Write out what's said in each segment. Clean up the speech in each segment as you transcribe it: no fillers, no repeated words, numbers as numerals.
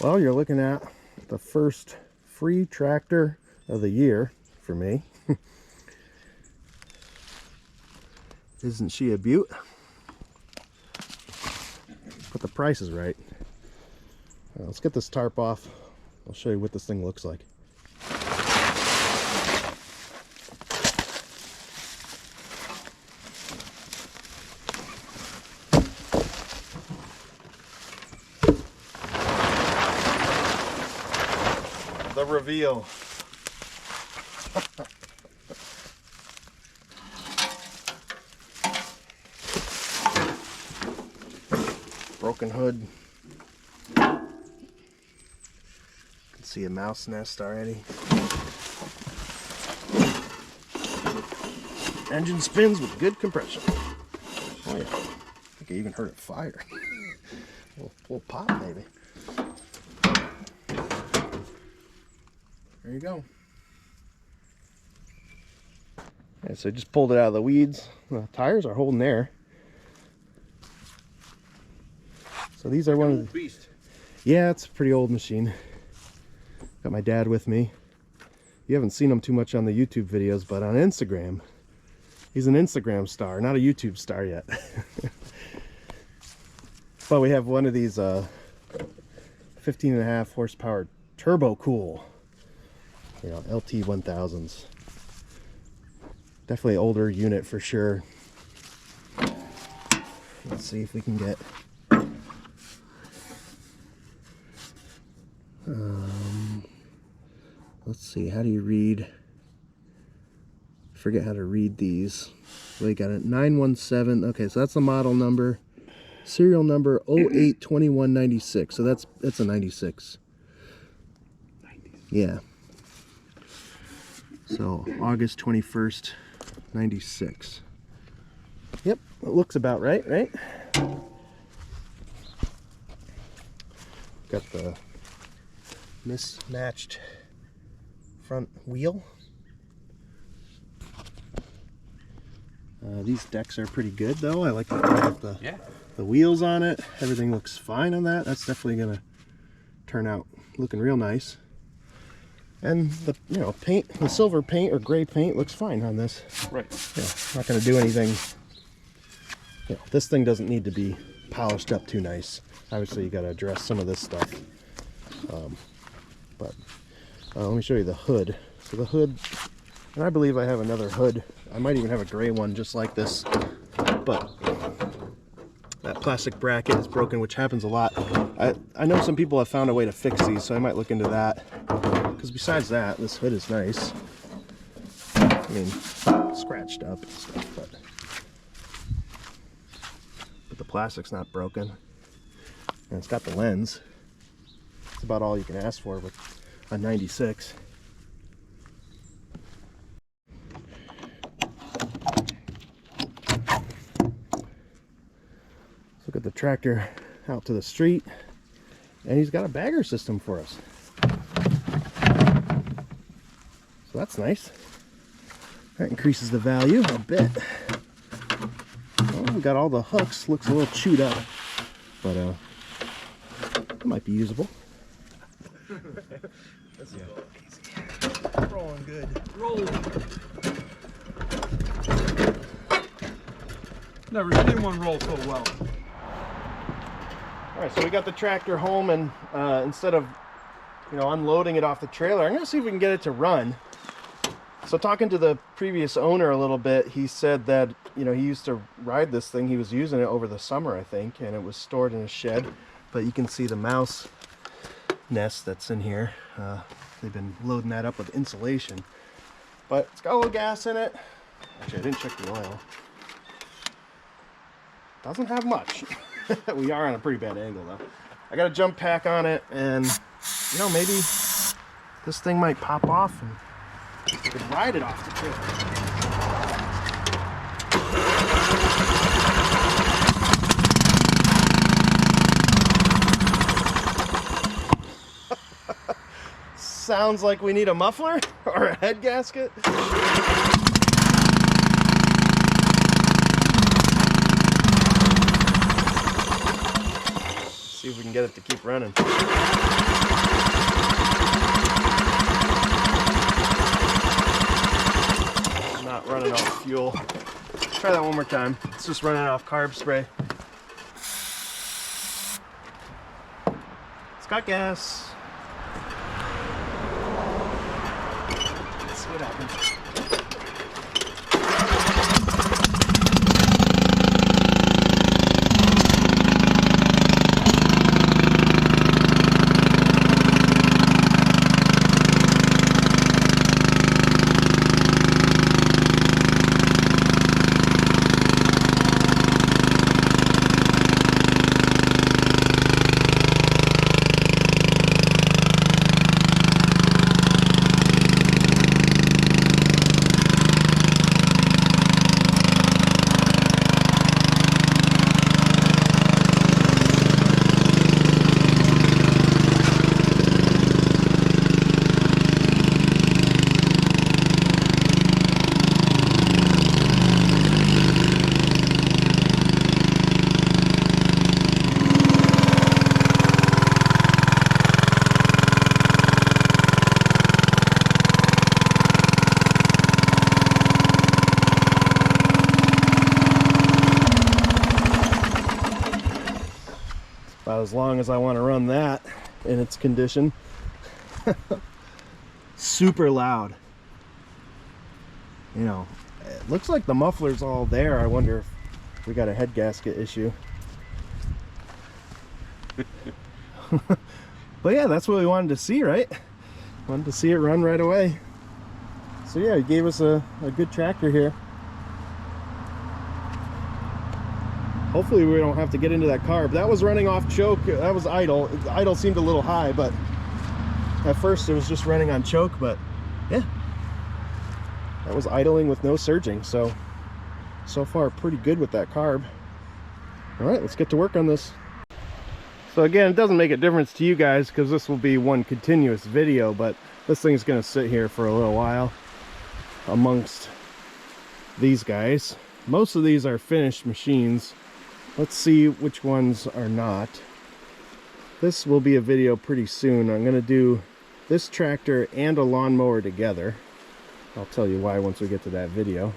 Well, you're looking at the first free tractor of the year for me. Isn't she a beaut? But the price is right. Let's get this tarp off. I'll show you what this thing looks like. The reveal. Broken hood. You can see a mouse nest already. Engine spins with good compression. Oh yeah, I think I even heard it fire. a little pop maybe. There you go. Yeah, so I just pulled it out of the weeds. The tires are holding there. So these are one of the beast. Yeah, it's a pretty old machine. Got my dad with me. You haven't seen him too much on the YouTube videos, but on Instagram, he's an Instagram star, not a YouTube star yet. But we have one of these 15.5 horsepower turbo cool, you know, LT1000s. Definitely an older unit for sure. Let's see if we can get let's see, how do you read? I forget how to read these. We got a 917. Okay, so that's the model number. Serial number 082196. So that's a 96. Yeah. So August 21st, 96. Yep, it looks about right, right? Got the mismatched front wheel. These decks are pretty good though. I like that they have the wheels on it. Everything looks fine on that. That's definitely gonna turn out looking real nice. And the paint, the silver paint or gray paint looks fine on this. Right. Yeah, not gonna do anything. You know, this thing doesn't need to be polished up too nice. Obviously you gotta address some of this stuff. But let me show you the hood. So the hood, and I believe I have another hood. I might even have a gray one just like this, but that plastic bracket is broken, which happens a lot. I know some people have found a way to fix these, so I might look into that. Because besides that, this hood is nice. I mean, scratched up and stuff, but the plastic's not broken. And it's got the lens. It's about all you can ask for with a 96. Let's look at the tractor out to the street, and he's got a bagger system for us. So that's nice. That increases the value a bit. Well, we got all the hooks. Looks a little chewed up, but it might be usable. Let's go easy. Rolling good. Rolling. Never seen one roll so well. All right, so we got the tractor home, and instead of unloading it off the trailer, I'm gonna see if we can get it to run. So talking to the previous owner a little bit, he said that he used to ride this thing. He was using it over the summer, I think, and it was stored in a shed. But you can see the mouse nest that's in here. They've been loading that up with insulation, but it's got a little gas in it. Actually, I didn't check the oil. Doesn't have much. We are on a pretty bad angle though. I got a jump pack on it, and maybe this thing might pop off and you could ride it off the trailer. Sounds like we need a muffler or a head gasket. See if we can get it to keep running. not running off fuel. Try that one more time. It's just running off carb spray. It's got gas. Let's see what happens. About as long as I want to run that in its condition. Super loud. You know, it looks like the muffler's all there. I wonder if we got a head gasket issue. But yeah, that's what we wanted to see, right? Wanted to see it run right away. So yeah, he gave us a good tractor here. Hopefully we don't have to get into that carb. That was running off choke. That was idle. The idle seemed a little high, but at first it was just running on choke. But yeah, that was idling with no surging. So far pretty good with that carb. All right, let's get to work on this. So again, it doesn't make a difference to you guys because this will be one continuous video, but this thing's gonna sit here for a little while amongst these guys. Most of these are finished machines. Let's see which ones are not. This will be a video pretty soon. I'm going to do this tractor and a lawnmower together. I'll tell you why once we get to that video.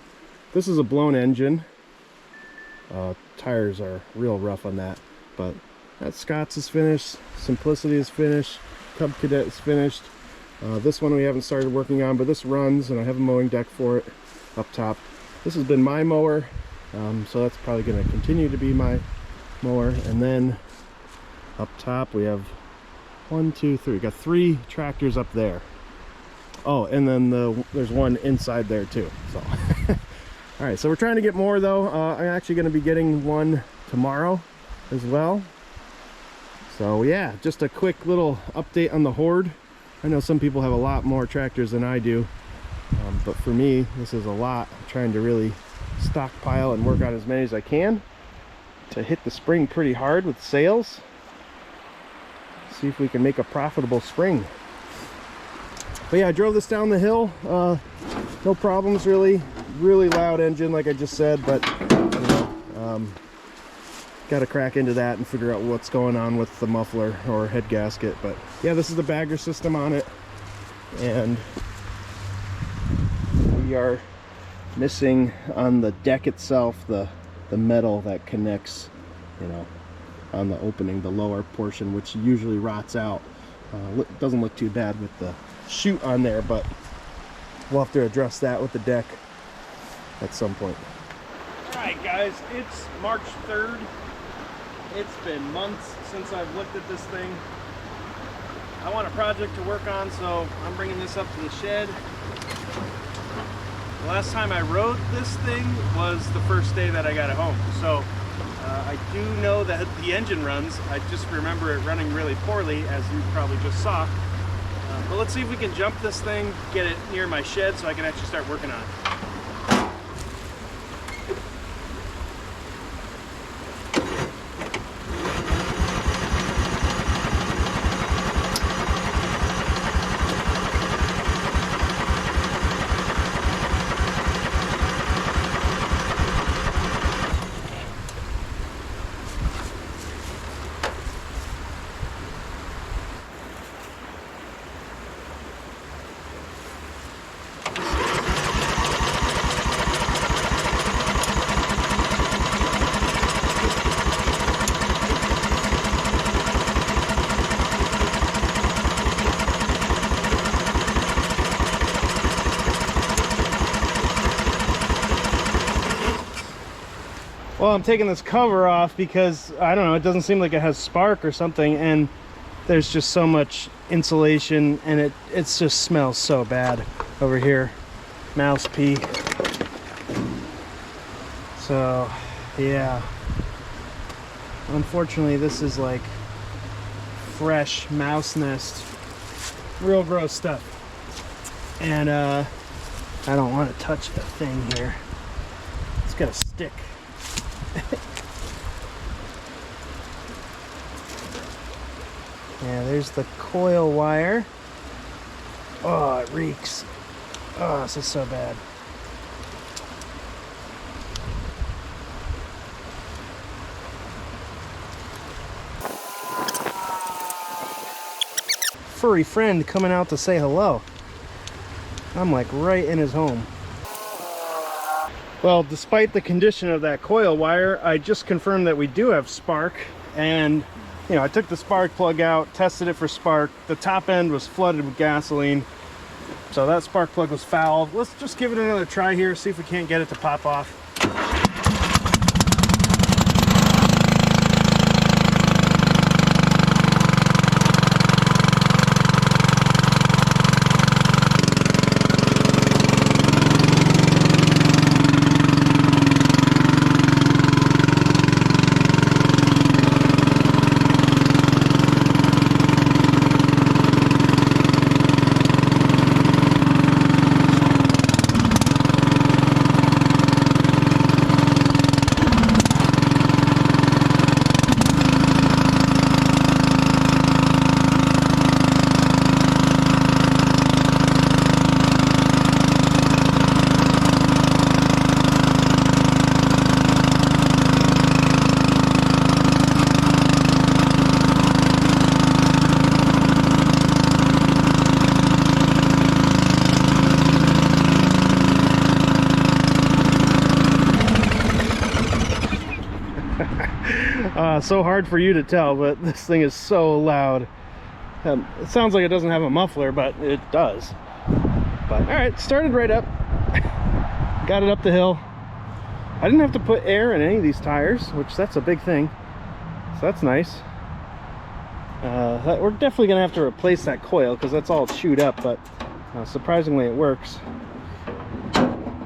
This is a blown engine. Tires are real rough on that, but that Scott's is finished. Simplicity is finished. Cub Cadet is finished. This one we haven't started working on, but this runs and I have a mowing deck for it up top. This has been my mower. So that's probably going to continue to be my mower. And then up top we have 1, 2, 3. We got 3 tractors up there. Oh, and then there's one inside there too. So all right, so we're trying to get more though. I'm actually going to be getting one tomorrow as well. So yeah, just a quick little update on the horde. I know some people have a lot more tractors than I do, but for me this is a lot. I'm trying to really stockpile and work on as many as I can to hit the spring pretty hard with sales. See if we can make a profitable spring. But yeah, I drove this down the hill. No problems really. Really loud engine like I just said, but you know, got to crack into that and figure out what's going on with the muffler or head gasket. But yeah, this is the bagger system on it, and we are missing on the deck itself the metal that connects, you know, on the opening, the lower portion, which usually rots out. Doesn't look too bad with the chute on there, but we'll have to address that with the deck at some point. All right guys, it's March 3rd. It's been months since I've looked at this thing. I want a project to work on, so I'm bringing this up to the shed. The last time I rode this thing was the first day that I got it home. So I do know that the engine runs. I just remember it running really poorly, as you probably just saw. But let's see if we can jump this thing, get it near my shed so I can actually start working on it. Well, I'm taking this cover off because, I don't know, it doesn't seem like it has spark or something, and there's just so much insulation, and it just smells so bad over here. Mouse pee. So, yeah. Unfortunately, this is like fresh mouse nest. Real gross stuff. And I don't want to touch the thing here. It's got a stick. Yeah, there's the coil wire. Oh, it reeks. Oh, this is so bad. Furry friend coming out to say hello. I'm like right in his home. Well, despite the condition of that coil wire, I just confirmed that we do have spark. And you know, I took the spark plug out, tested it for spark. The top end was flooded with gasoline, so that spark plug was fouled. Let's just give it another try here, see if we can't get it to pop off. So hard for you to tell, but this thing is so loud. It sounds like it doesn't have a muffler, but it does. But all right, started right up. Got it up the hill. I didn't have to put air in any of these tires, which that's a big thing. So that's nice. We're definitely gonna have to replace that coil because that's all chewed up, but surprisingly it works.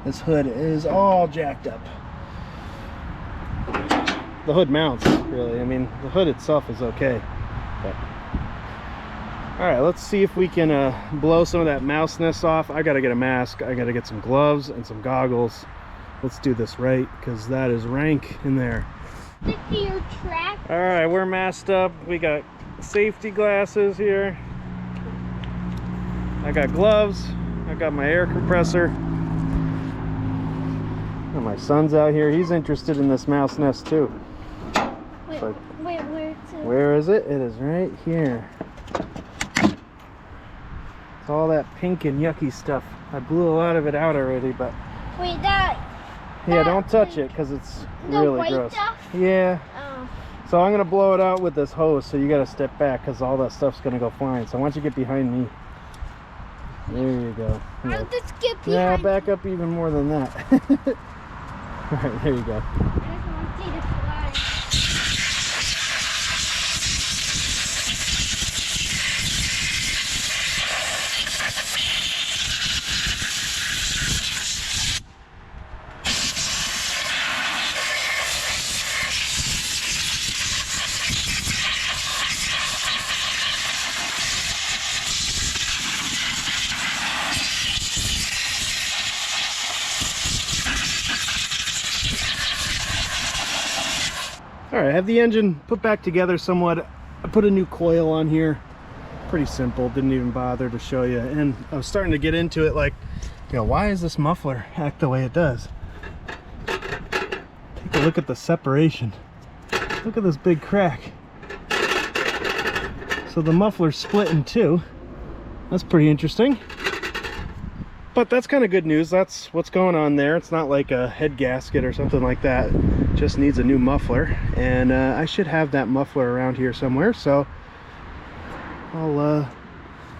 This hood is all jacked up. The hood mounts, really. I mean, the hood itself is okay. But all right, let's see if we can blow some of that mouse nest off. I gotta get a mask, I gotta get some gloves and some goggles. Let's do this right, because that is rank in there. Stick to your track. All right, we're masked up. We got safety glasses here. I got gloves. I got my air compressor. And my son's out here. He's interested in this mouse nest too. Where is it? It is right here. It's all that pink and yucky stuff. I blew a lot of it out already, but wait, that yeah, don't touch it because it's really gross. Stuff? Yeah. Oh. So I'm gonna blow it out with this hose. So you gotta step back because all that stuff's gonna go flying. So why don't you get behind me? There you go. Yeah. I'll just get behind. Yeah, back up even more than that. All right, there you go. I just want to see the fly. All right, I have the engine put back together somewhat. I put a new coil on here. Pretty simple, didn't even bother to show you. And I was starting to get into it like, you know, why does this muffler act the way it does? Take a look at the separation. Look at this big crack. So the muffler's split in two. That's pretty interesting. But that's kind of good news. That's what's going on there. It's not like a head gasket or something like that. It just needs a new muffler. And I should have that muffler around here somewhere. So I'll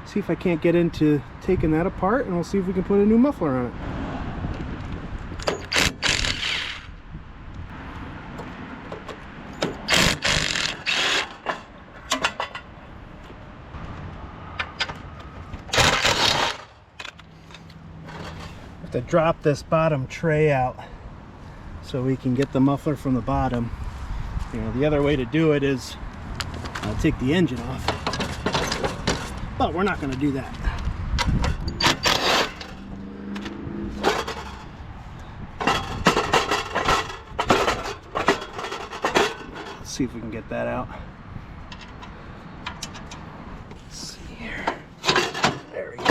see if I can't get into taking that apart, and we'll see if we can put a new muffler on it. have to drop this bottom tray out so we can get the muffler from the bottom. You know, the other way to do it is take the engine off, but we're not going to do that. Let's see if we can get that out. Let's see here. There we go.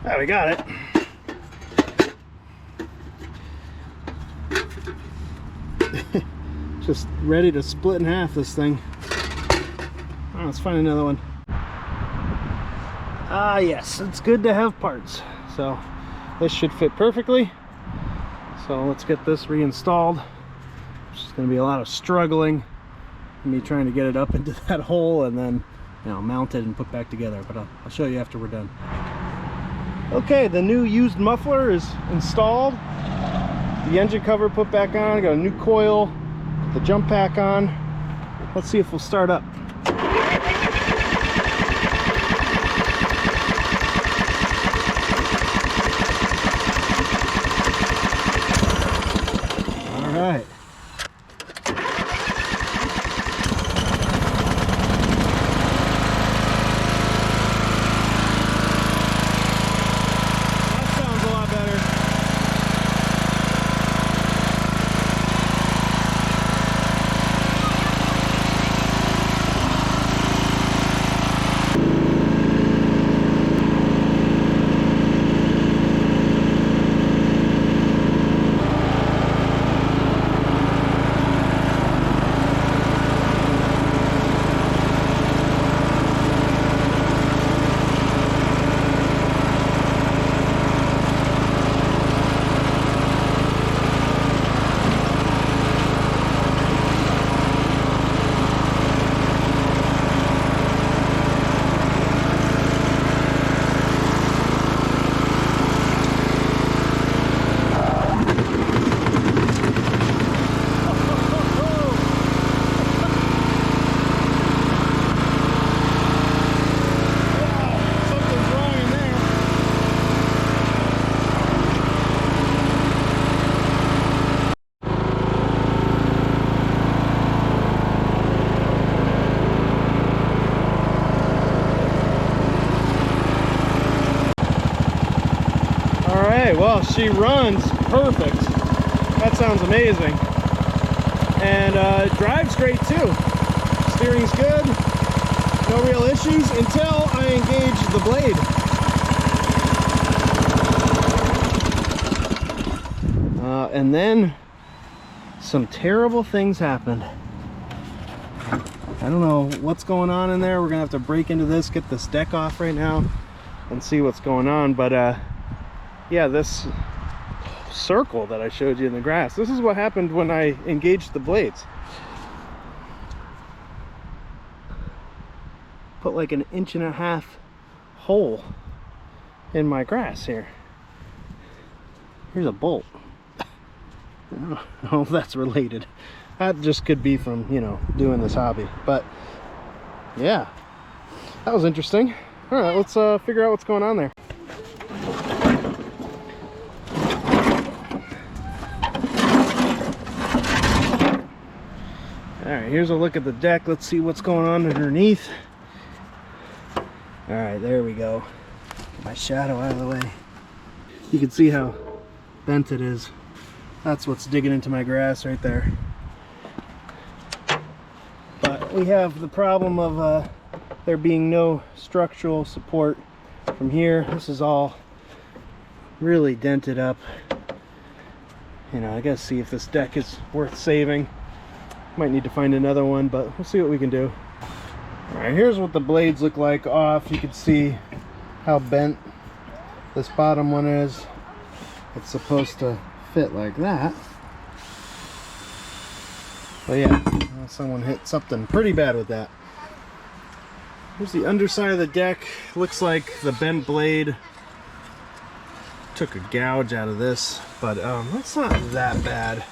Ah, we got it. Just ready to split in half this thing. Oh, let's find another one. Ah, yes, it's good to have parts. So this should fit perfectly. So let's get this reinstalled. It's just going to be a lot of struggling, me trying to get it up into that hole and then, you know, mount it and put back together. But I'll show you after we're done. Okay, the new used muffler is installed. The engine cover put back on. Got a new coil. The jump pack on. Let's see if we'll start up. All right. That sounds a lot better. Well, she runs perfect. That sounds amazing. And it drives great too. Steering's good. No real issues until I engage the blade. And then some terrible things happened. I don't know what's going on in there. We're gonna have to break into this, get this deck off right now and see what's going on. But yeah, this circle that I showed you in the grass, this is what happened when I engaged the blades. Put like an 1.5 inch hole in my grass here. Here's a bolt. I don't know if that's related. That just could be from, you know, doing this hobby. But yeah, that was interesting. All right, let's figure out what's going on there. Alright, here's a look at the deck. Let's see what's going on underneath. Alright, there we go. Get my shadow out of the way. You can see how bent it is. That's what's digging into my grass right there. But we have the problem of there being no structural support from here. This is all really dented up. You know, I gotta see if this deck is worth saving. Might need to find another one, but we'll see what we can do. All right, here's what the blades look like off. You can see how bent this bottom one is. It's supposed to fit like that. But yeah, someone hit something pretty bad with that. Here's the underside of the deck. Looks like the bent blade took a gouge out of this, but that's not that bad.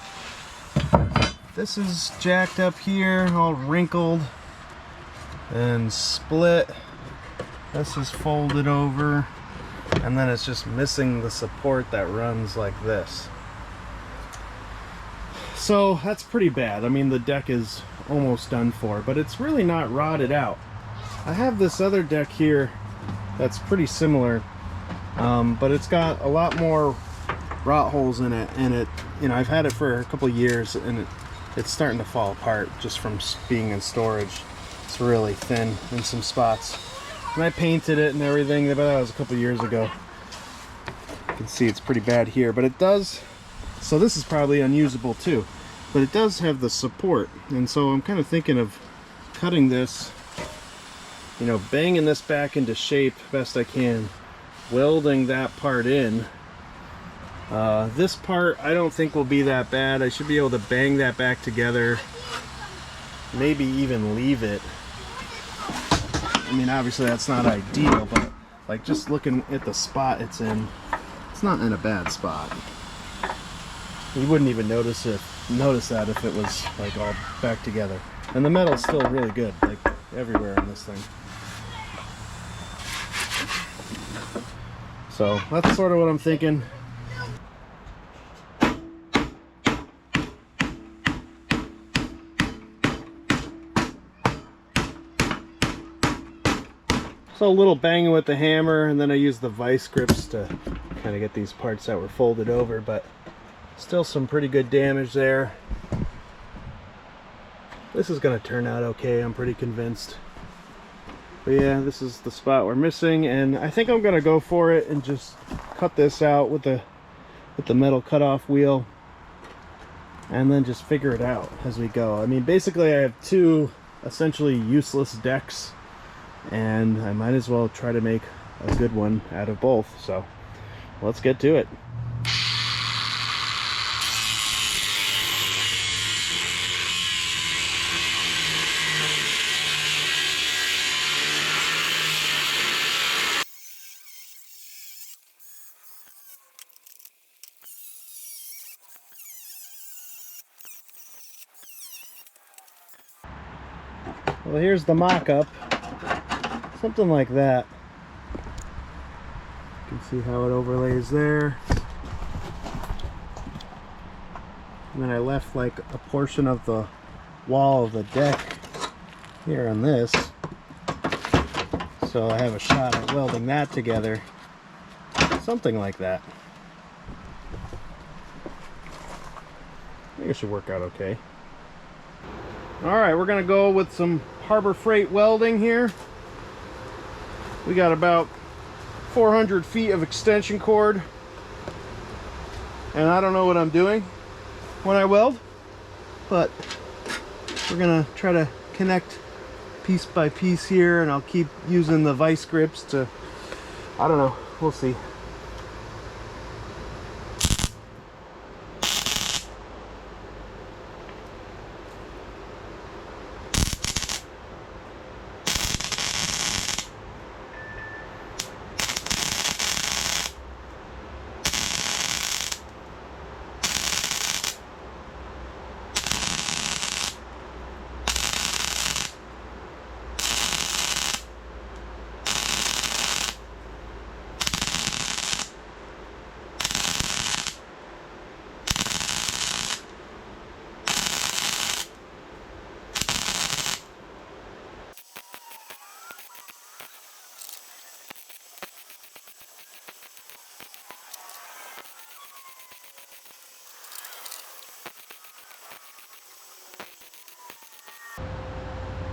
this is jacked up here, all wrinkled and split. This is folded over, and then it's just missing the support that runs like this. So that's pretty bad. I mean, the deck is almost done for, but it's really not rotted out. I have this other deck here that's pretty similar, but it's got a lot more rot holes in it, and I've had it for a couple years, and it's starting to fall apart just from being in storage. It's really thin in some spots, and I painted it and everything, but that was a couple years ago. You can see it's pretty bad here, but it does. So this is probably unusable too, but it does have the support, and so I'm kind of thinking of cutting this, banging this back into shape best I can, welding that part in. This part I don't think will be that bad. I should be able to bang that back together, maybe even leave it. I mean, obviously that's not ideal, but like just looking at the spot it's in, it's not in a bad spot. You wouldn't even notice that if it was like all back together. And the metal's still really good, like everywhere on this thing. So that's sort of what I'm thinking. So a little banging with the hammer, and then I use the vice grips to kind of get these parts that were folded over, but still some pretty good damage there. This is going to turn out okay, I'm pretty convinced. But yeah, this is the spot we're missing, and I think I'm going to go for it and just cut this out with the metal cutoff wheel, and then just figure it out as we go. I mean, basically I have two essentially useless decks, and I might as well try to make a good one out of both. So let's get to it. Well, here's the mock-up. Something like that. You can see how it overlays there. And then I left like a portion of the wall of the deck here on this. So I have a shot at welding that together. Something like that. I think it should work out okay. Alright, we're going to go with some Harbor Freight welding here. We got about 400 feet of extension cord, and I don't know what I'm doing when I weld, but we're gonna try to connect piece by piece here, and I'll keep using the vice grips to, I don't know, we'll see.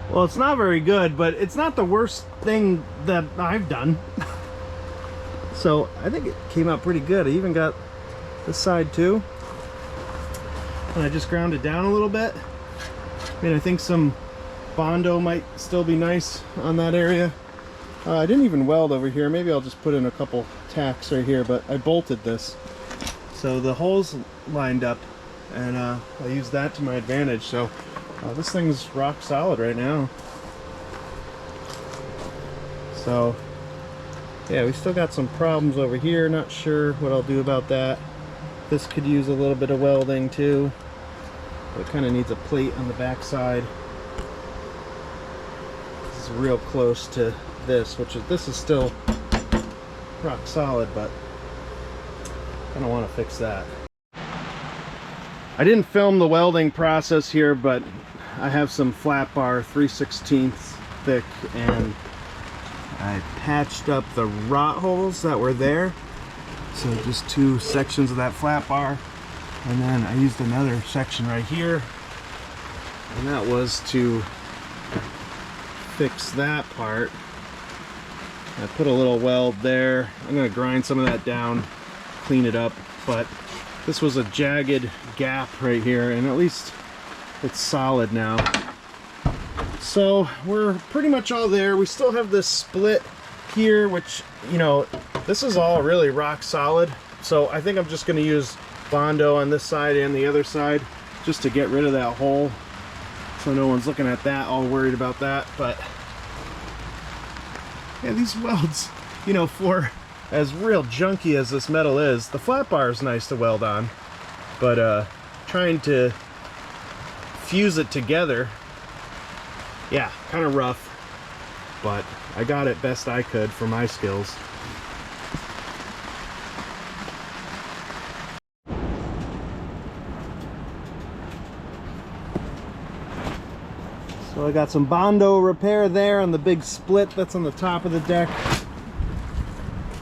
Well, it's not very good, but it's not the worst thing that I've done. So I think it came out pretty good. I even got this side too. And I just ground it down a little bit. I mean, I think some bondo might still be nice on that area. I didn't even weld over here. Maybe I'll just put in a couple tacks right here, but I bolted this. So the holes lined up, and I used that to my advantage. So this thing's rock solid right now. So yeah, we still got some problems over here. Not sure what I'll do about that. This could use a little bit of welding too. It kind of needs a plate on the back side. This is real close to this, this is still rock solid, but I don't want to fix that. I didn't film the welding process here, but I have some flat bar 3/16 thick, and I patched up the rot holes that were there. So just 2 sections of that flat bar, and then I used another section right here, and that was to fix that part. I put a little weld there. I'm going to grind some of that down, clean it up, but this was a jagged gap right here, and at least it's solid now. So we're pretty much all there. We still have this split here, which, you know, this is all really rock solid. So I think I'm just going to use bondo on this side and the other side just to get rid of that hole, so no one's looking at that all worried about that. But yeah, these welds, you know, for as real junky as this metal is, the flat bar is nice to weld on, but trying to fuse it together, yeah, kind of rough, but I got it best I could for my skills. So I got some bondo repair there on the big split that's on the top of the deck.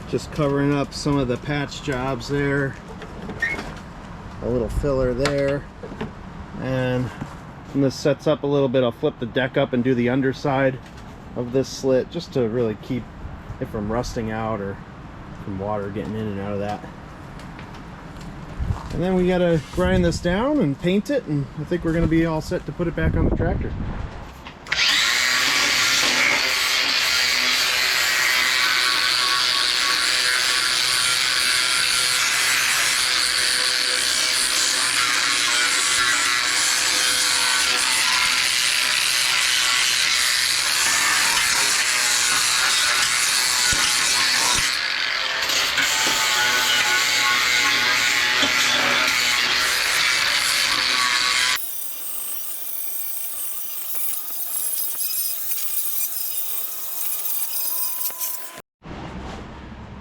Just covering up some of the patch jobs there. A little filler there. And when this sets up a little bit, I'll flip the deck up and do the underside of this slit just to really keep it from rusting out or from water getting in and out of that. And then we gotta grind this down and paint it, and I think we're gonna be all set to put it back on the tractor.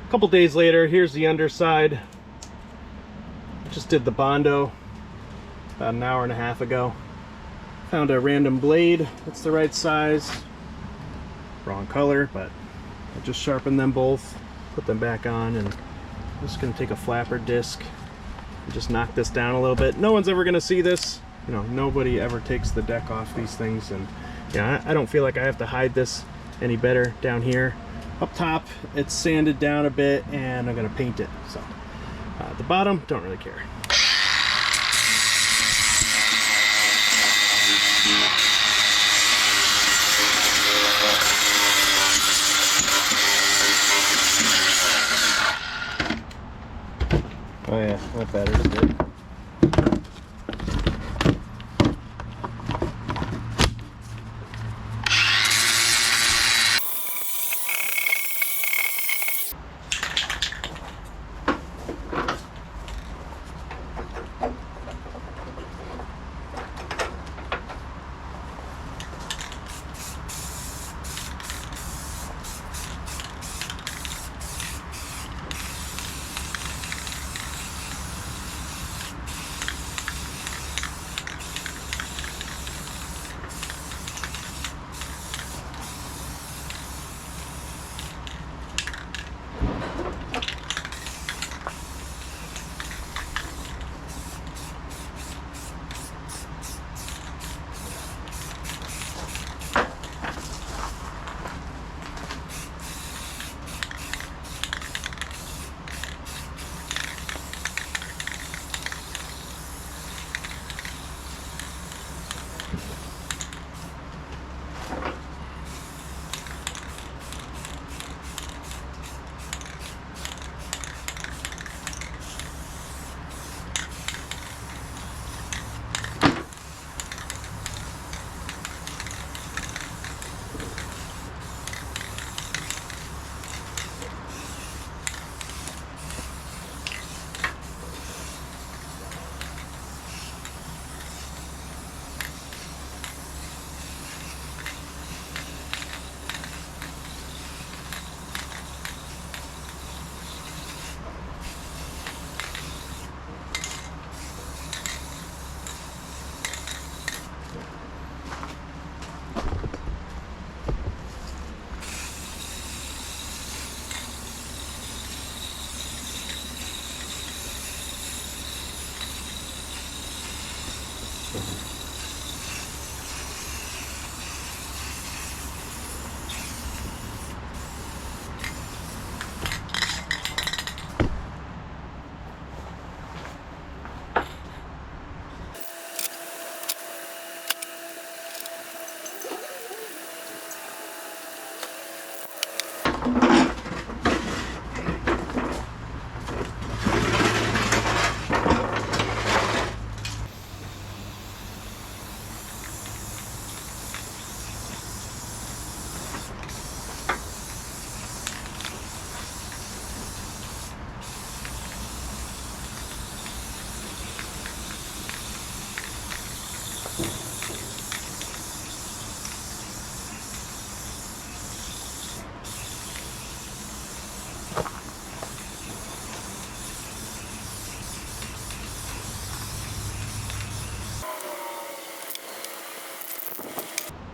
A couple days later, here's the underside. Just did the bondo about an hour and a half ago. Found a random blade that's the right size, wrong color, but I just sharpened them both, put them back on, and I'm just gonna take a flapper disc and just knock this down a little bit. No one's ever gonna see this, you know, nobody ever takes the deck off these things, and yeah, I don't feel like I have to hide this any better down here. Up top, it's sanded down a bit, and I'm gonna paint it. So the bottom, don't really care. Oh yeah, that battery's good.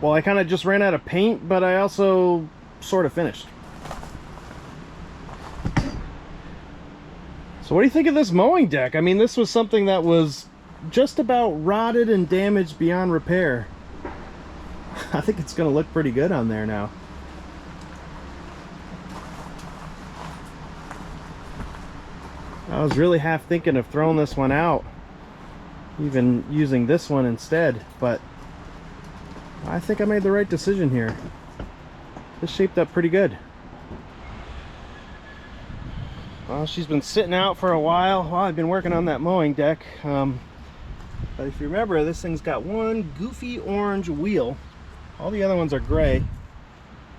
Well, I kind of just ran out of paint, but I also sort of finished. So what do you think of this mowing deck? I mean, this was something that was just about rotted and damaged beyond repair. I think it's going to look pretty good on there now. I was really half thinking of throwing this one out, even using this one instead, but I think I made the right decision here. This shaped up pretty good. Well, she's been sitting out for a while while I've been working on that mowing deck. But if you remember, this thing's got one goofy orange wheel. All the other ones are gray.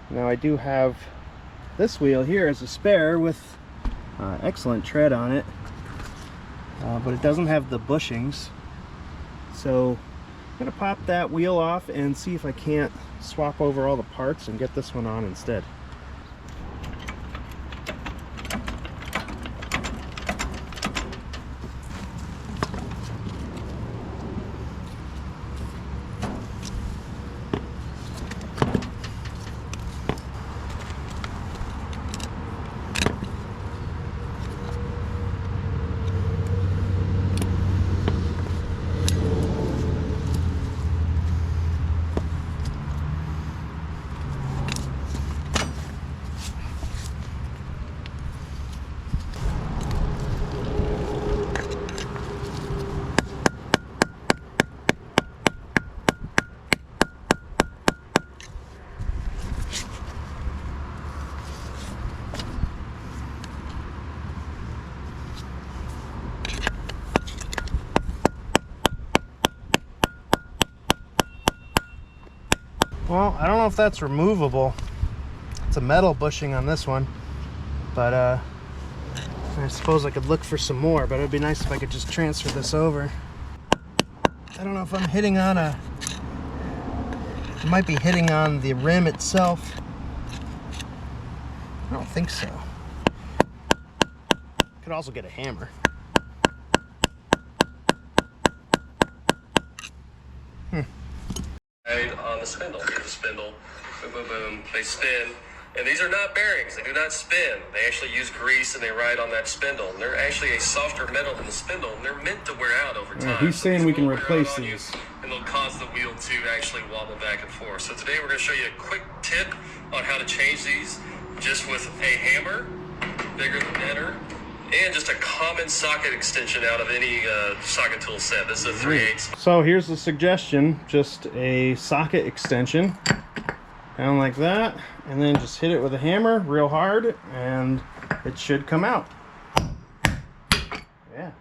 Now I do have this wheel here as a spare with excellent tread on it, but it doesn't have the bushings. So I'm gonna pop that wheel off and see if I can't swap over all the parts and get this one on instead. Well, I don't know if that's removable. It's a metal bushing on this one, but I suppose I could look for some more, but it'd be nice if I could just transfer this over. I don't know if I'm hitting on I might be hitting on the rim itself. I don't think so. Could also get a hammer. On the spindle. Here's a spindle. Boom, boom, boom. They spin. And these are not bearings. They do not spin. They actually use grease and they ride on that spindle. And they're actually a softer metal than the spindle, and they're meant to wear out over time. Yeah, he's saying we can replace these. these. And they'll cause the wheel to actually wobble back and forth. So today we're going to show you a quick tip on how to change these just with a hammer, bigger than better, and just a common socket extension out of any socket tool set. This is a 3/8. So here's the suggestion, just a socket extension, down like that, and then just hit it with a hammer real hard, and it should come out. Yeah.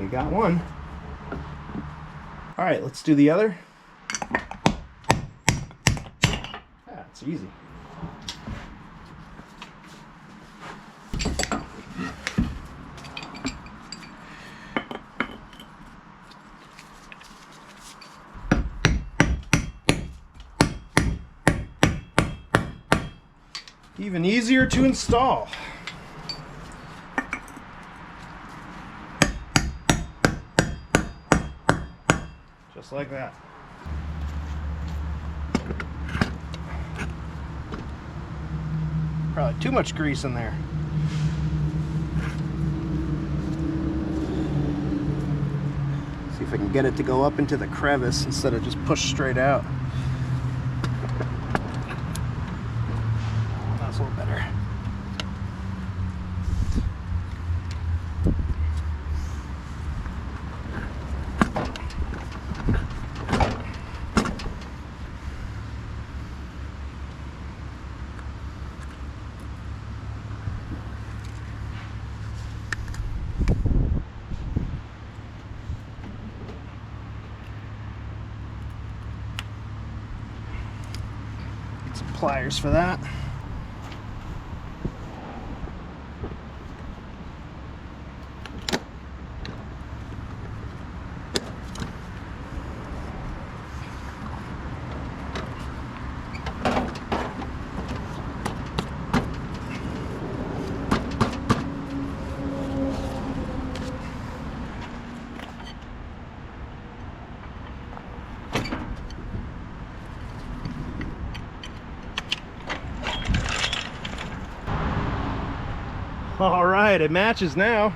You got one. All right, let's do the other. Yeah, it's easy. Even easier to install. Just like that. Probably too much grease in there. See if I can get it to go up into the crevice instead of just push straight out. That's a little better. Pliers for that. All right, it matches now.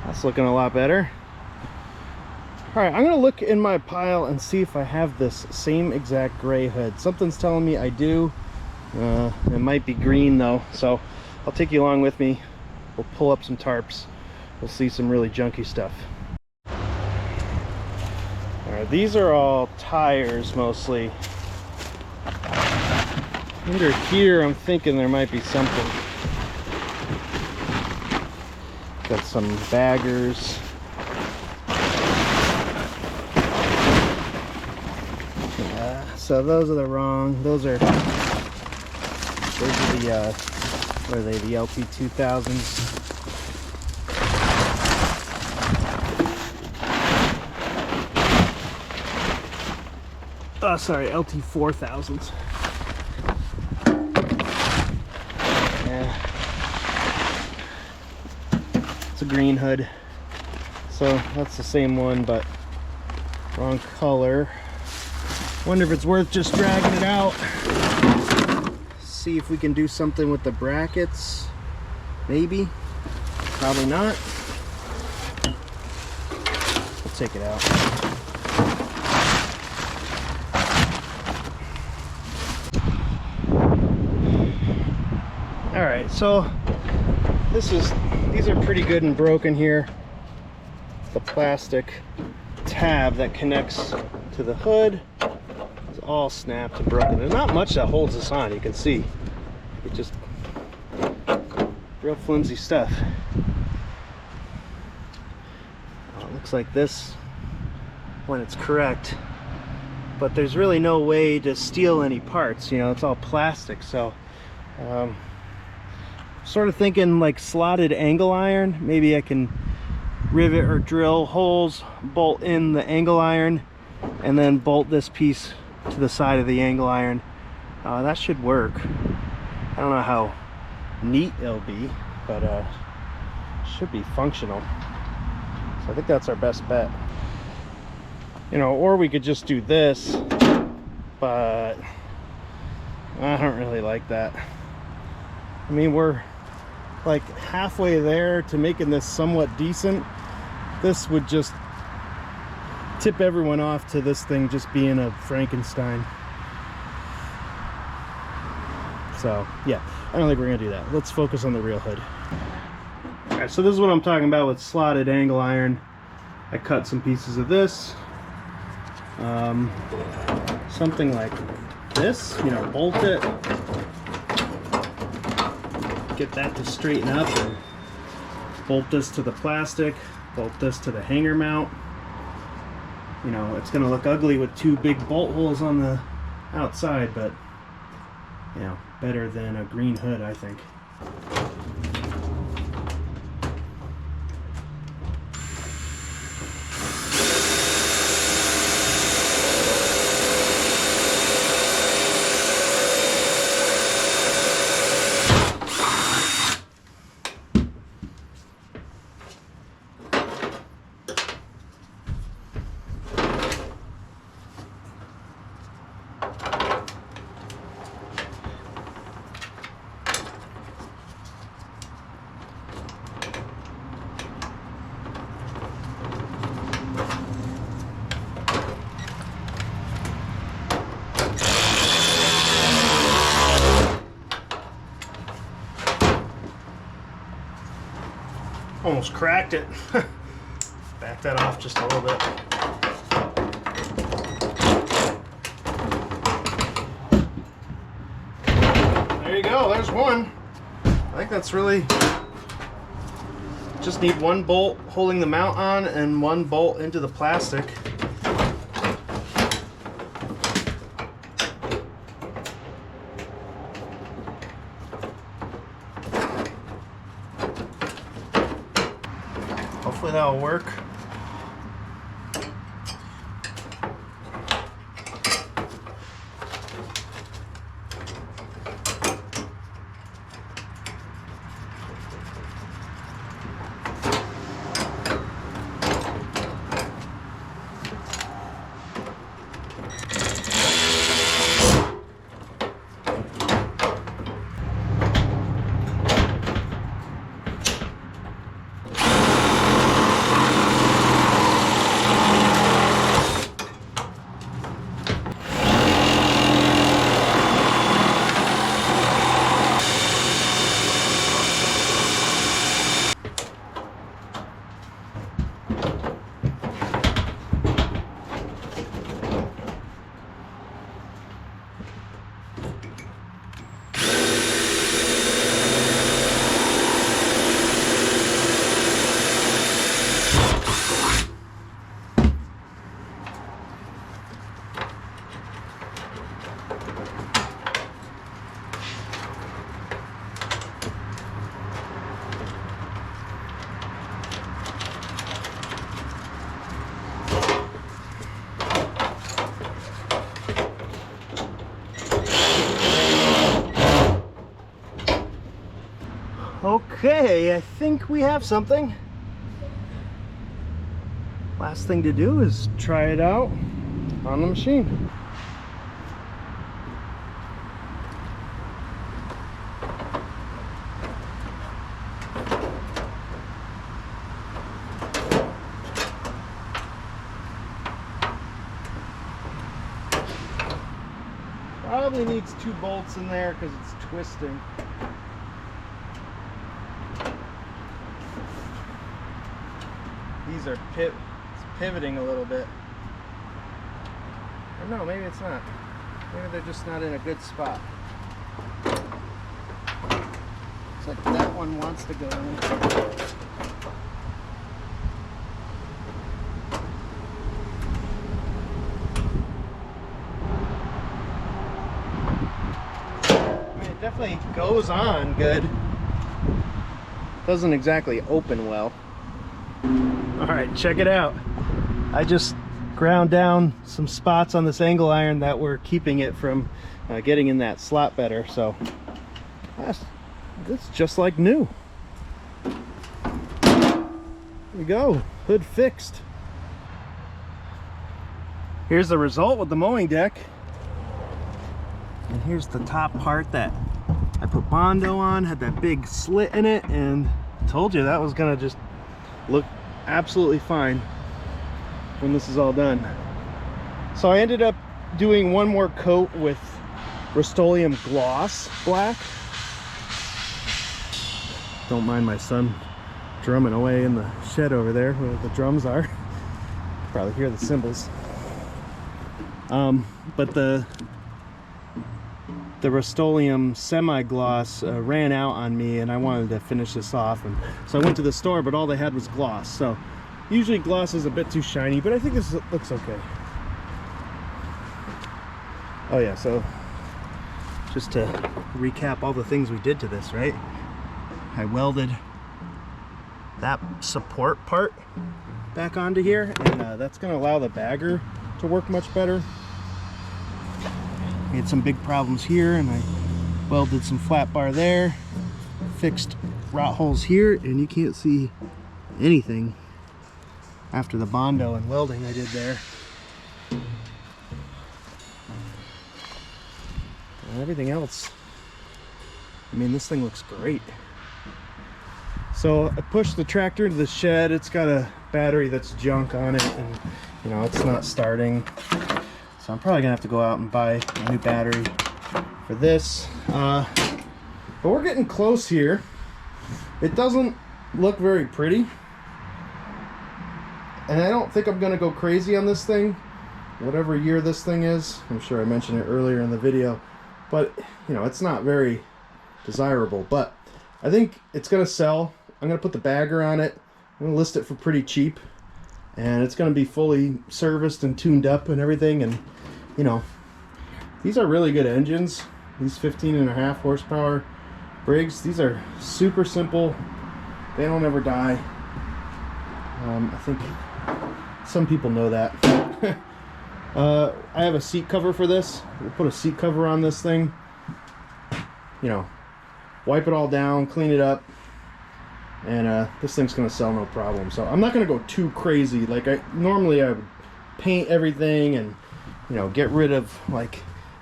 That's looking a lot better. All right, I'm gonna look in my pile and see if I have this same exact gray hood. Something's telling me I do. It might be green though, so I'll take you along with me. We'll pull up some tarps. We'll see some really junky stuff. All right, these are all tires mostly. Under here, I'm thinking there might be something. Got some baggers. So those are the wrong. Those are the what are they? The LT1000s. Oh, sorry, LT4000s. Yeah, it's a green hood. So that's the same one, but wrong color. Wonder if it's worth just dragging it out. See if we can do something with the brackets. Maybe. Probably not. We'll take it out. All right, so these are pretty good and broken here. The plastic tab that connects to the hood is all snapped and broken. There's not much that holds this on, you can see. It just real flimsy stuff. Well, it looks like this when it's correct, but there's really no way to steal any parts, you know, it's all plastic. So sort of thinking like slotted angle iron. Maybe I can rivet or drill holes, bolt in the angle iron, and then bolt this piece to the side of the angle iron. That should work. I don't know how neat it'll be, but should be functional. So I think that's our best bet. You know, or we could just do this, but I don't really like that. I mean, we're like halfway there to making this somewhat decent. This would just tip everyone off to this thing just being a Frankenstein. So yeah, I don't think we're gonna do that. Let's focus on the real hood. All right, so this is what I'm talking about with slotted angle iron. I cut some pieces of this, something like this, you know, bolt it, get that to straighten up, and bolt this to the plastic, bolt this to the hanger mount. You know, it's gonna look ugly with two big bolt holes on the outside, but you know, better than a green hood, I think. Almost cracked it. Back that off just a little bit. There you go, there's one. I think that's really, just need one bolt holding the mount on and one bolt into the plastic. Hopefully that'll work. Okay, I think we have something. Last thing to do is try it out on the machine. Probably needs 2 bolts in there because it's twisting. These are it's pivoting a little bit. Or no, maybe it's not. Maybe they're just not in a good spot. Looks like that one wants to go in. Definitely goes on good. Doesn't exactly open well. All right, check it out. I just ground down some spots on this angle iron that were keeping it from getting in that slot better. So that's just like new. There we go, hood fixed. Here's the result with the mowing deck. And here's the top part that I put bondo on, had that big slit in it, and told you that was gonna just look absolutely fine when this is all done. So I ended up doing one more coat with Rust-Oleum gloss black. Don't mind my son drumming away in the shed over there where the drums are. Probably hear the cymbals. But the Rust-Oleum semi-gloss ran out on me, and I wanted to finish this off, and so I went to the store, but all they had was gloss. So usually gloss is a bit too shiny, but I think this looks okay. Oh yeah, so just to recap all the things we did to this, right? I welded that support part back onto here, and that's going to allow the bagger to work much better. We had some big problems here, and I welded some flat bar there, fixed rot holes here, and you can't see anything after the bondo and welding I did there. And everything else, I mean, this thing looks great. So I pushed the tractor into the shed. It's got a battery that's junk on it, and you know, it's not starting. So I'm probably gonna have to go out and buy a new battery for this. But we're getting close here. It doesn't look very pretty. And I don't think I'm gonna go crazy on this thing. Whatever year this thing is. I'm sure I mentioned it earlier in the video. But, you know, it's not very desirable. But I think it's gonna sell. I'm gonna put the bagger on it. I'm gonna list it for pretty cheap. And it's gonna be fully serviced and tuned up and everything. And you know, these are really good engines. These 15.5 horsepower Briggs, these are super simple. They don't ever die. I think some people know that. I have a seat cover for this. We'll put a seat cover on this thing. You know, wipe it all down, clean it up, and this thing's gonna sell no problem. So I'm not gonna go too crazy. Like normally I would paint everything and, you know, get rid of like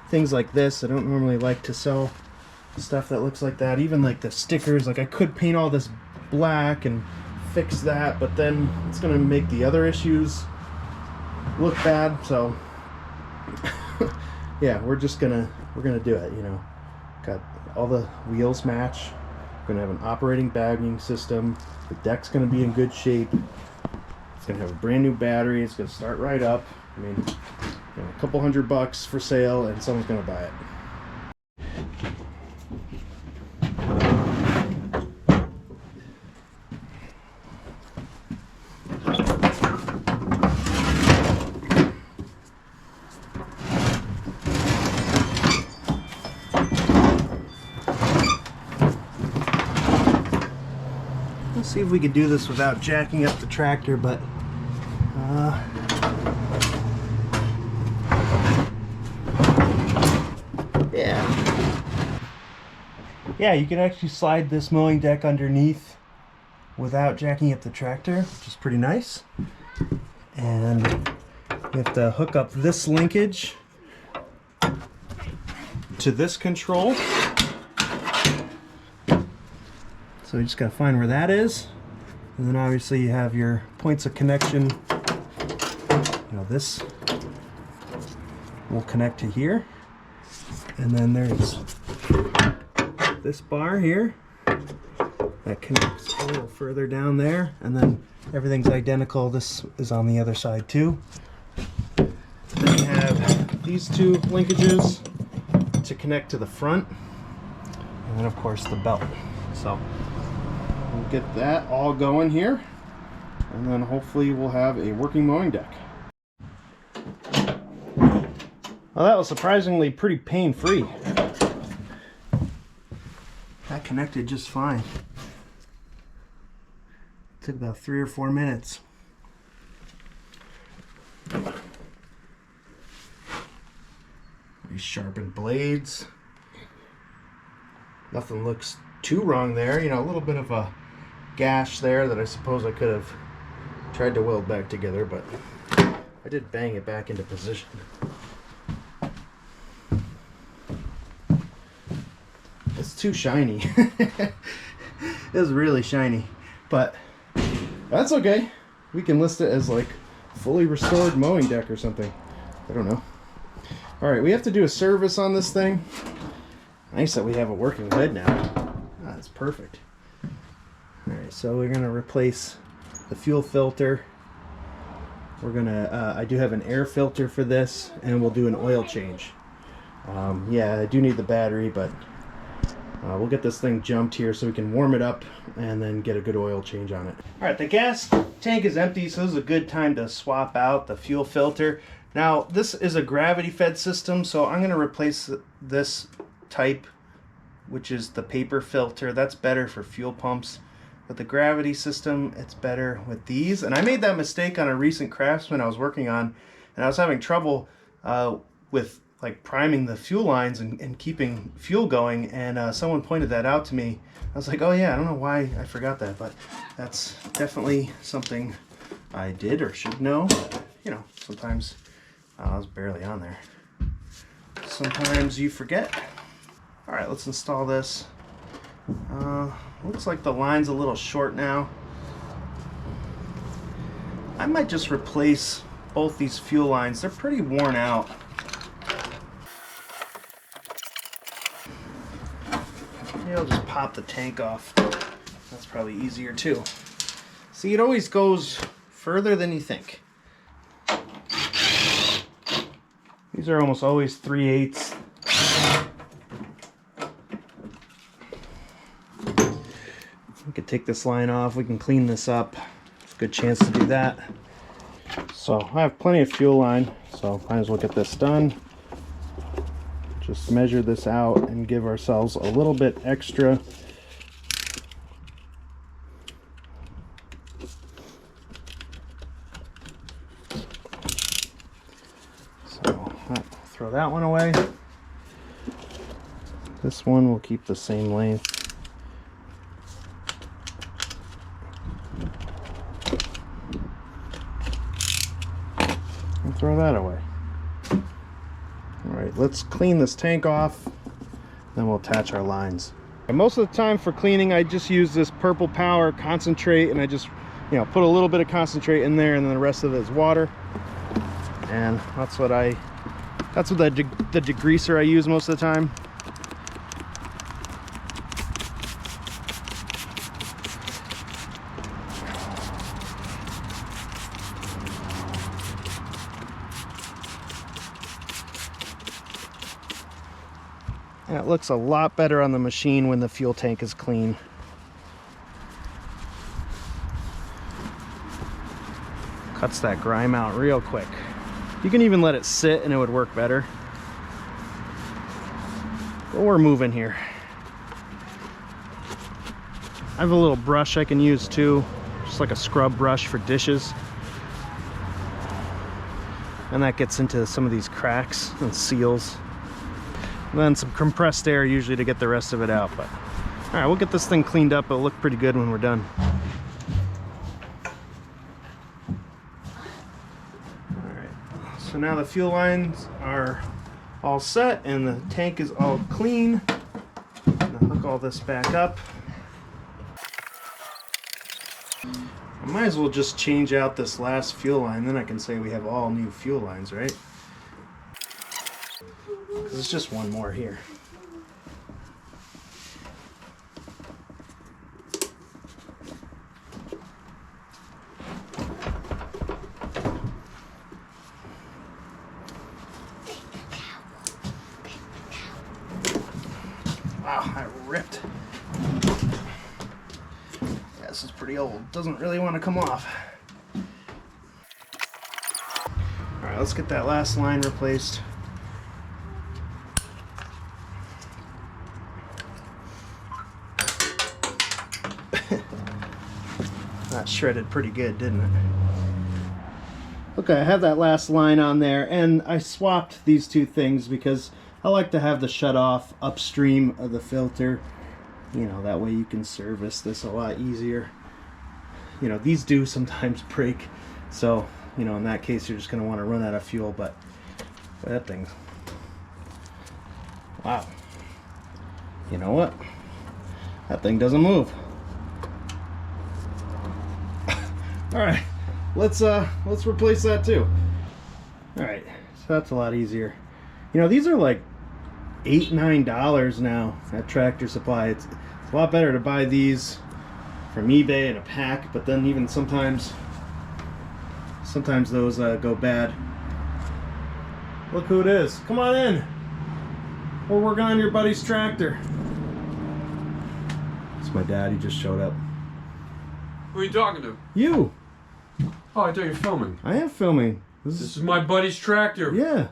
things like this. I don't normally like to sell stuff that looks like that. Even like the stickers, like I could paint all this black and fix that, but then it's gonna make the other issues look bad. So yeah, we're gonna do it, you know. Got all the wheels match. We're gonna have an operating bagging system. The deck's gonna be in good shape. It's gonna have a brand new battery. It's gonna start right up. I mean, you know, a couple $100 for sale, and someone's gonna buy it. Let's see if we can do this without jacking up the tractor, but yeah, you can actually slide this mowing deck underneath without jacking up the tractor, which is pretty nice. And we have to hook up this linkage to this control. So you just gotta find where that is. And then obviously you have your points of connection. You know, this will connect to here. And then there's this bar here that connects a little further down there. And then everything's identical. This is on the other side too. Then you have these two linkages to connect to the front. And then of course the belt. So we'll get that all going here, and then hopefully we'll have a working mowing deck. Well, that was surprisingly pretty pain-free. That connected just fine. Took about 3 or 4 minutes. These sharpened blades. Nothing looks too wrong there. You know, a little bit of a gash there that I suppose I could have tried to weld back together, but I did bang it back into position. It's too shiny. It's really shiny, but that's okay. We can list it as like fully restored mowing deck or something. I don't know. All right, we have to do a service on this thing. Nice that we have a working lid now. That's perfect. All right, so we're gonna replace the fuel filter. We're gonna, I do have an air filter for this, and we'll do an oil change. Yeah, I do need the battery, but we'll get this thing jumped here so we can warm it up and then get a good oil change on it. All right, the gas tank is empty, so this is a good time to swap out the fuel filter. Now, this is a gravity fed system, so I'm gonna replace this type, which is the paper filter. That's better for fuel pumps. But the gravity system, it's better with these. And I made that mistake on a recent Craftsman I was working on, and I was having trouble with like priming the fuel lines and keeping fuel going, and someone pointed that out to me. I was like, oh yeah, I don't know why I forgot that, but that's definitely something I did or should know. You know, sometimes I was barely on there. Sometimes you forget. All right, let's install this. Looks like the line's a little short now. I might just replace both these fuel lines. They're pretty worn out. Maybe I'll just pop the tank off. That's probably easier too. See, it always goes further than you think. These are almost always 3/8. We could take this line off, we can clean this up. It's a good chance to do that. So I have plenty of fuel line, so might as well get this done. Just measure this out and give ourselves a little bit extra. So throw that one away. This one will keep the same length. And throw that away. Alright, let's clean this tank off, then we'll attach our lines. And most of the time for cleaning, I just use this Purple Power concentrate, and I just, you know, put a little bit of concentrate in there, and then the rest of it is water. And that's what the degreaser I use most of the time. And it looks a lot better on the machine when the fuel tank is clean. Cuts that grime out real quick. You can even let it sit and it would work better. But we're moving here. I have a little brush I can use too, just like a scrub brush for dishes. And that gets into some of these cracks and seals. And then some compressed air usually to get the rest of it out, but All right, we'll get this thing cleaned up. It'll look pretty good when we're done. All right, so now the fuel lines are all set and the tank is all clean. I'll hook all this back up. I might as well just change out this last fuel line, then I can say we have all new fuel lines, right? Because it's just one more here. Wow, that ripped. Yeah, this is pretty old. Doesn't really want to come off. Alright, let's get that last line replaced. That shredded pretty good, didn't it? Okay, I have that last line on there, and I swapped these two things because I like to have the shut off upstream of the filter. You know, that way you can service this a lot easier. You know, these do sometimes break, so, you know, in that case you're just going to want to run out of fuel, but that thing's... Wow. You know what? That thing doesn't move. Alright, let's replace that too. Alright, so that's a lot easier. You know, these are like $8-9 now at Tractor Supply. It's a lot better to buy these from eBay in a pack, but then even sometimes those go bad. Look who it is. Come on in. We're working on your buddy's tractor. It's my dad. He just showed up. Who are you talking to? You. Oh, I thought you were filming. I am filming. This is my buddy's tractor. Yeah.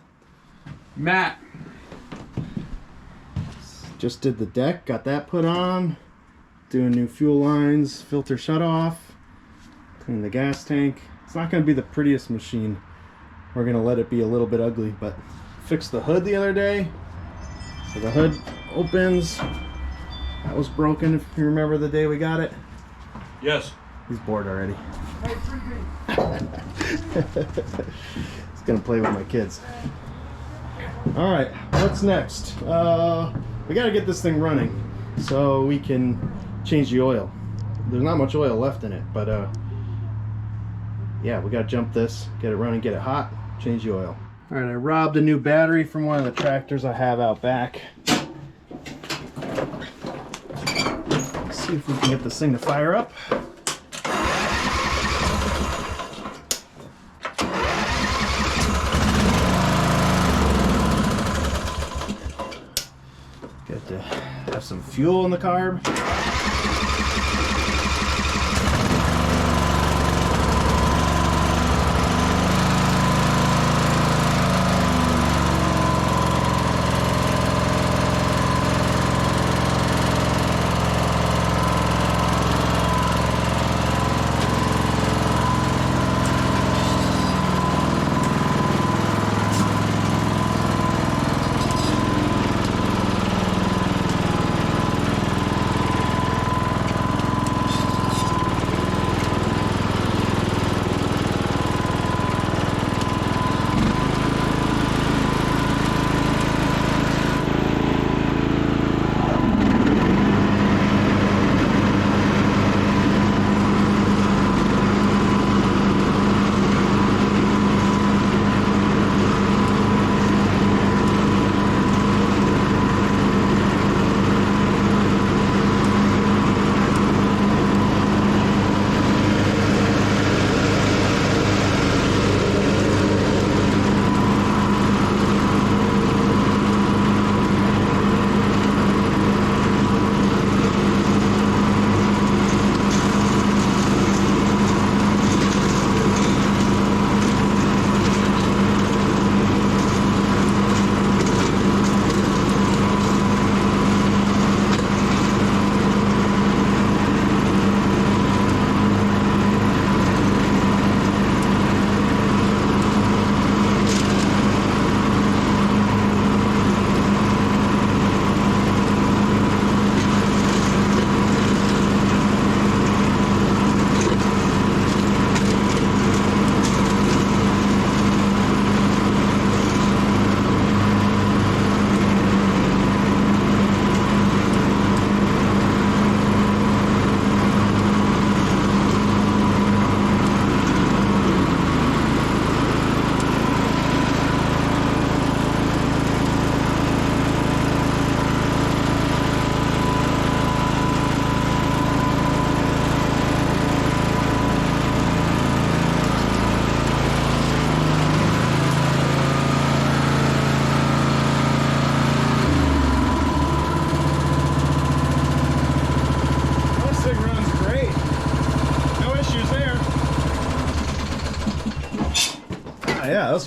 Matt. Just did the deck, got that put on. Doing new fuel lines, filter shut off, clean the gas tank. It's not going to be the prettiest machine. We're going to let it be a little bit ugly, but fixed the hood the other day. So the hood opens. That was broken, if you remember the day we got it. Yes. He's bored already. He's going to play with my kids. Alright, what's next? We got to get this thing running so we can change the oil. There's not much oil left in it, but yeah, we got to jump this, get it running, get it hot, change the oil. Alright, I robbed a new battery from one of the tractors I have out back. Let's see if we can get this thing to fire up. Got to have some fuel in the carb.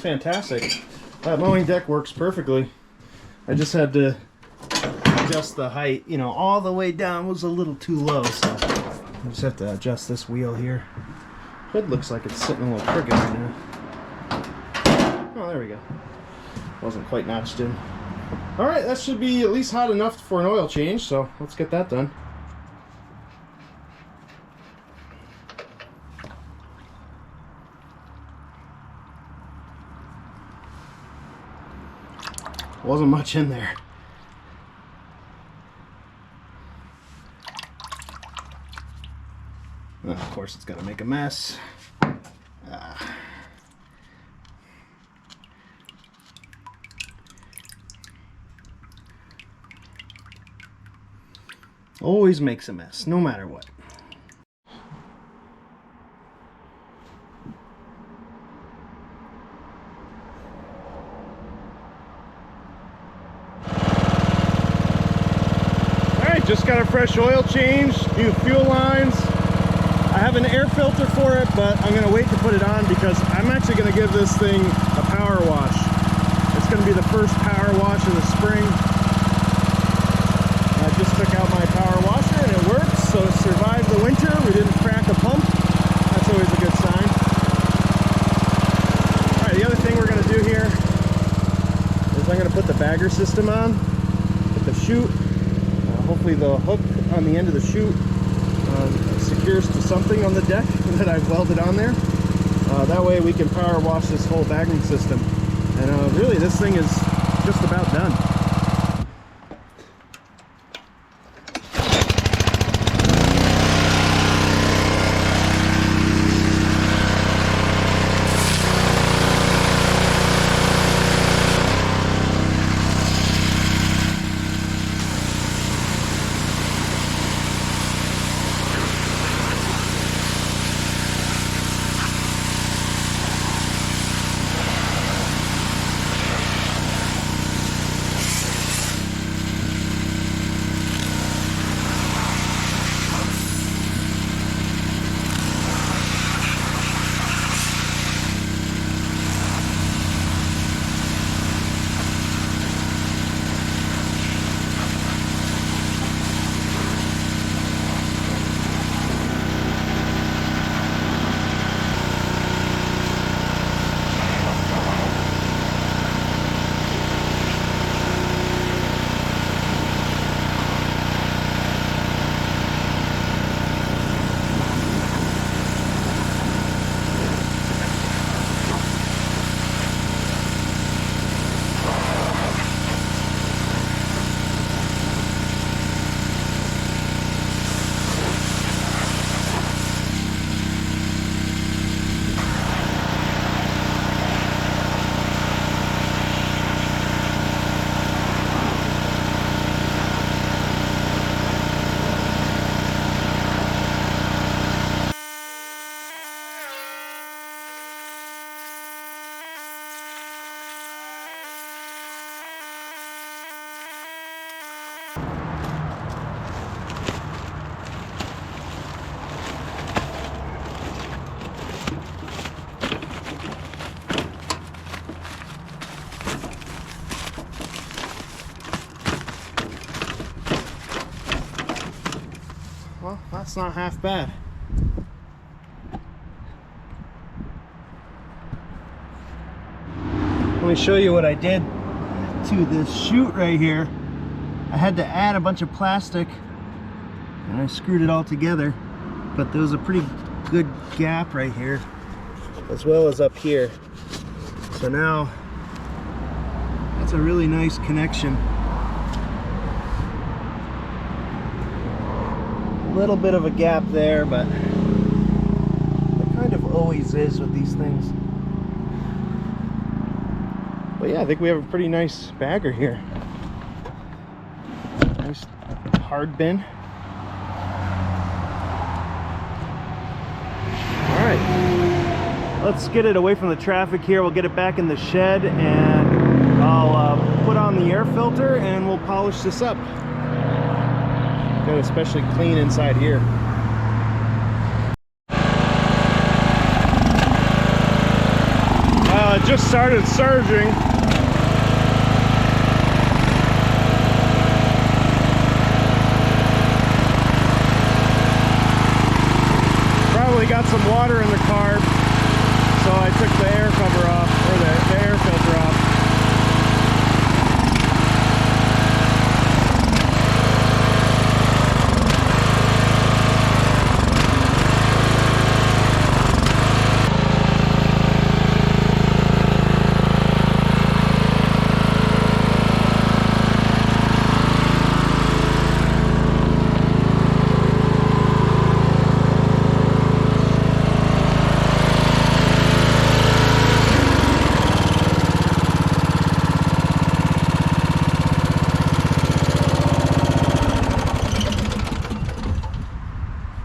fantastic. That mowing deck works perfectly. I just had to adjust the height, you know, all the way down was a little too low, so I just have to adjust this wheel here. Hood looks like it's sitting a little crooked right now. Oh, there we go. Wasn't quite notched in. All right, that should be at least hot enough for an oil change, so let's get that done. Wasn't much in there. And of course, it's gonna make a mess. Always makes a mess, no matter what. Alright, just got a fresh oil change, new fuel lines. I have an air filter for it, but I'm going to wait to put it on because I'm actually going to give this thing a power wash. It's going to be the first power wash of the spring. I just took out my power washer and it works, so it survived the winter. We didn't crack a pump. That's always a good sign. Alright, the other thing we're going to do here is I'm going to put the bagger system on with the chute. Hopefully the hook on the end of the chute secures to something on the deck that I've welded on there. That way we can power wash this whole bagging system. And really this thing is just about done. Well, that's not half bad. Let me show you what I did to this chute right here. I had to add a bunch of plastic and I screwed it all together, but there was a pretty good gap right here as well as up here. So now that's a really nice connection. A little bit of a gap there, but it kind of always is with these things. But yeah, I think we have a pretty nice bagger here. Nice hard bin. All right, let's get it away from the traffic here. We'll get it back in the shed and I'll put on the air filter and we'll polish this up. Got especially clean inside here. Well, it just started surging. Probably got some water in the carb, so I took the air cover off, or the air filter off.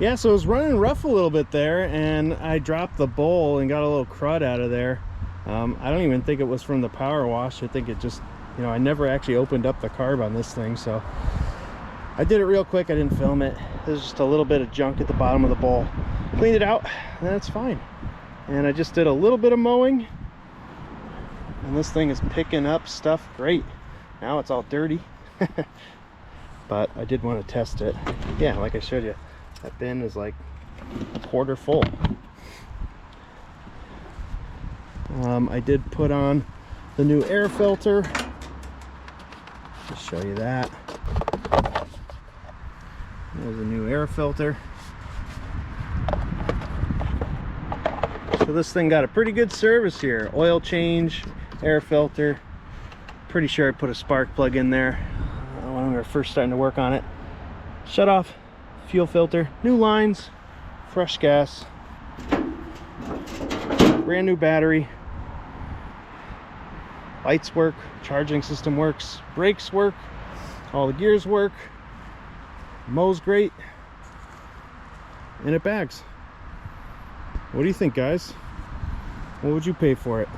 Yeah, so it was running rough a little bit there, and I dropped the bowl and got a little crud out of there. I don't even think it was from the power wash. I think it just, you know, I never actually opened up the carb on this thing, so I did it real quick. I didn't film it. There's just a little bit of junk at the bottom of the bowl. Cleaned it out, and that's fine. And I just did a little bit of mowing, and this thing is picking up stuff great. Now it's all dirty, but I did want to test it. Yeah, like I showed you, that bin is like a quarter full. I did put on the new air filter. Just show you that. There's a new air filter. So this thing got a pretty good service here. Oil change, air filter. Pretty sure I put a spark plug in there when we were first starting to work on it. Shut off, fuel filter, new lines, fresh gas, brand new battery. Lights work, charging system works, brakes work, all the gears work, mows great, and it bags. What do you think, guys? What would you pay for it?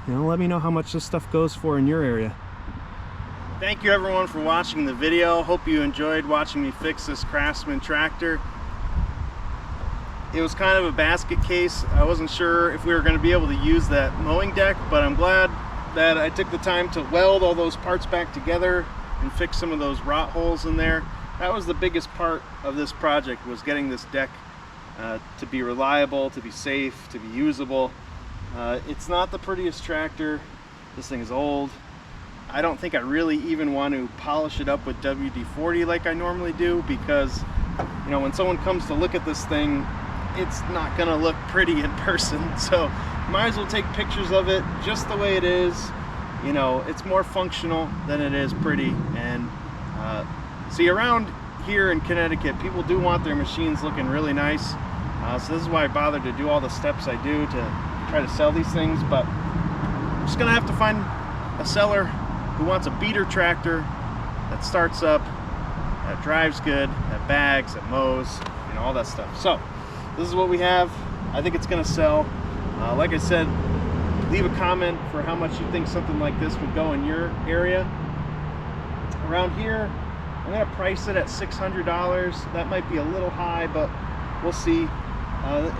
You know, let me know how much this stuff goes for in your area. Thank you everyone for watching the video. Hope you enjoyed watching me fix this Craftsman tractor. It was kind of a basket case. I wasn't sure if we were going to be able to use that mowing deck, but I'm glad that I took the time to weld all those parts back together and fix some of those rot holes in there. That was the biggest part of this project, was getting this deck to be reliable, to be safe, to be usable. It's not the prettiest tractor. This thing is old. I don't think I really even want to polish it up with WD-40 like I normally do, because, you know, when someone comes to look at this thing, it's not gonna look pretty in person. So might as well take pictures of it just the way it is. You know, it's more functional than it is pretty. And see, around here in Connecticut, people do want their machines looking really nice. So this is why I bothered to do all the steps I do to try to sell these things. But I'm just gonna have to find a seller who wants a beater tractor that starts up, that drives good, that bags, that mows, you know, all that stuff. So this is what we have. I think it's gonna sell. Like I said, leave a comment for how much you think something like this would go in your area. Around here, I'm gonna price it at $600. That might be a little high, but we'll see.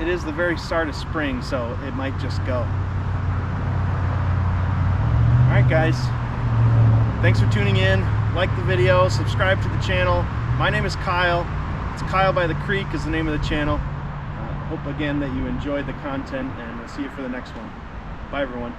It is the very start of spring, so it might just go. All right, guys. Thanks for tuning in. Like the video, subscribe to the channel. My name is Kyle. It's Kyle by the Creek is the name of the channel. Hope again that you enjoyed the content, and we'll see you for the next one. Bye everyone.